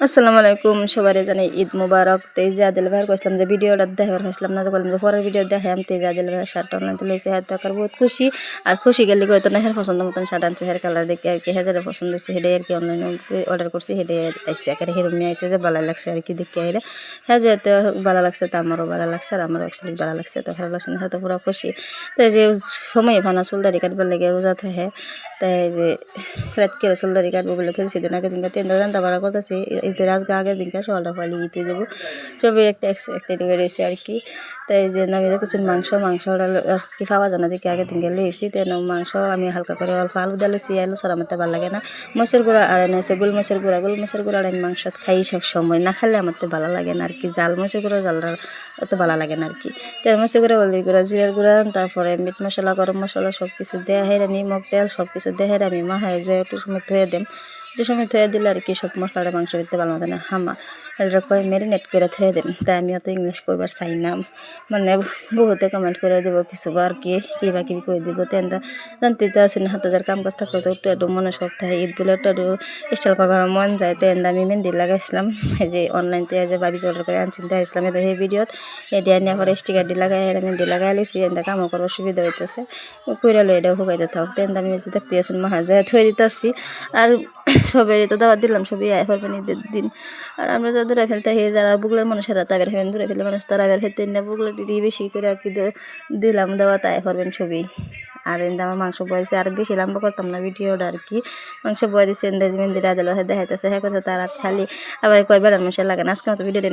আসসালামু আলাইকুম সবাই জানাই ঈদ মুবারক। তেজ আদিল ভাইয়ের কইছিলাম যে ভিডিওটা দেখাবার হয়েছিলাম না, তো বললাম যে পরের ভিডিও দেখাম। তেজ আদিল ভাইয়ের শার্টটা অনলাইন তুলেছে, হ্যাঁ তো বহুত খুশি। আর খুশি গেলে হয়তো না হের পছন্দ মতন শার্ট আনছে, হের কালার দেখে আর কি হ্যাঁ যারা পছন্দ হচ্ছে হেডে আর কি অনলাইনে অর্ডার করছি, হেডে আইসে একেবারে হেরমে আইসে যে ভালো লাগছে আর কি দেখে হেরে হ্যাঁ যেহেতু ভালো লাগছে, তো আমারও ভালো লাগছে আর আমারও অ্যাকচুয়ালি ভালো লাগছে, তো ভালো লাগছে না হয়তো পুরো খুশি। তো যে সময় ভানা চুলদারি কাটবার লেগে রোজা থাকে, তাই যে রাতকে চুলদারি কাটবো বলে তো সেদিন আগে দিনকে তেল রান্না বাড়া করতেছি। ঈদের আজকে আগের দিনকে সকালটা পালি ঈদ হয়ে যাবো, সবই একটা এক্সাইটেড হয়ে রয়েছে আর কি। তাই যে আমি দেখেছি মাংসটা আর কি পাওয়া যায় না দেখে আগের দিনকে লইছি। তেন মাংস আমি হালকা করে অল্প আলু দিয়ে লইছি, আলু ছাড়া আমার তো ভালো লাগে না। মরিচের গুঁড়া আর এনেছে গোলমরিচের গুঁড়া আমি মাংস খাই সব সময়, না খালে আমার তো ভালো লাগে না আর কি। জাল মরিচের গুঁড়া জালটা অত ভালো লাগে না আর কি। তেল মরিচের গুঁড়া, হলদির গুঁড়া, জিরার গুঁড়া, তারপরে মিট মশলা, গরম মশলা সব কিছু দেওয়া হেরে, নিমখ তেল সব কিছু দেওয়া হেরে আমি মাহাই যায় একটু সময় ধুয়ে দেম। একটু সময় ধুয়ে দিলে আর কি সব মশলাটা মাংস দিতে ভালো মতো না হামা এটা কয়ে ম্যারিনেট করে ধুয়ে দেম। তাই আমি অত ইংলিশ করবার চাই না, মানে বহুতে কমেন্ট করে দেবো কিছু আর কি কিবা কিবি করে দিব। তেনটা জানতে তো আসুন হাতে যার কাম কাজ থাকলে তো একটু মনে শখ থাকে, ঈদ বলে একটু স্টাইল করবার মন যায়। তেন আমি মেহেন্দি লাগাইছিলাম, এই যে অনলাইন থেকে যে বাবি অর্ডার করে আনছিলাম আসলাম এই ভিডিওত এই দিয়ে নিয়ে পরে স্টিকার দিয়ে লাগাই মেহেন্দি লাগাই লিছি। এনটা কামও করার সুবিধা হইতেছে, কইরা লই এটাও শুকাইতে থাক। তেন আমি দেখতে আসুন মাহা জয়া থয়ে দিতেছি। আর সবাই তো দাওয়াত দিলাম, সবই আয় পারবেন ঈদের দিন। আর আমরা যারা দূরে ফেলতে যারা বুগলের মানুষেরা তাদের ফেলেন, দূরে ফেলে মানুষ তারা বের ফেলতে না, বুগলের দিদি বেশি করে আর কি দিলাম দাওয়াত আয় পারবেন সবই। আর এনে আমার মাংস বয়েছে, আর বেশি লম্বা করতাম না ভিডিওটা আর কি। মাংস বয়ে দিচ্ছে মেহেন্দি রাজা দেখাইতেছে, হ্যাঁ কথা তার খালি আবার কয়বার মানুষের লাগে না। আজকে মতো ভিডিওটা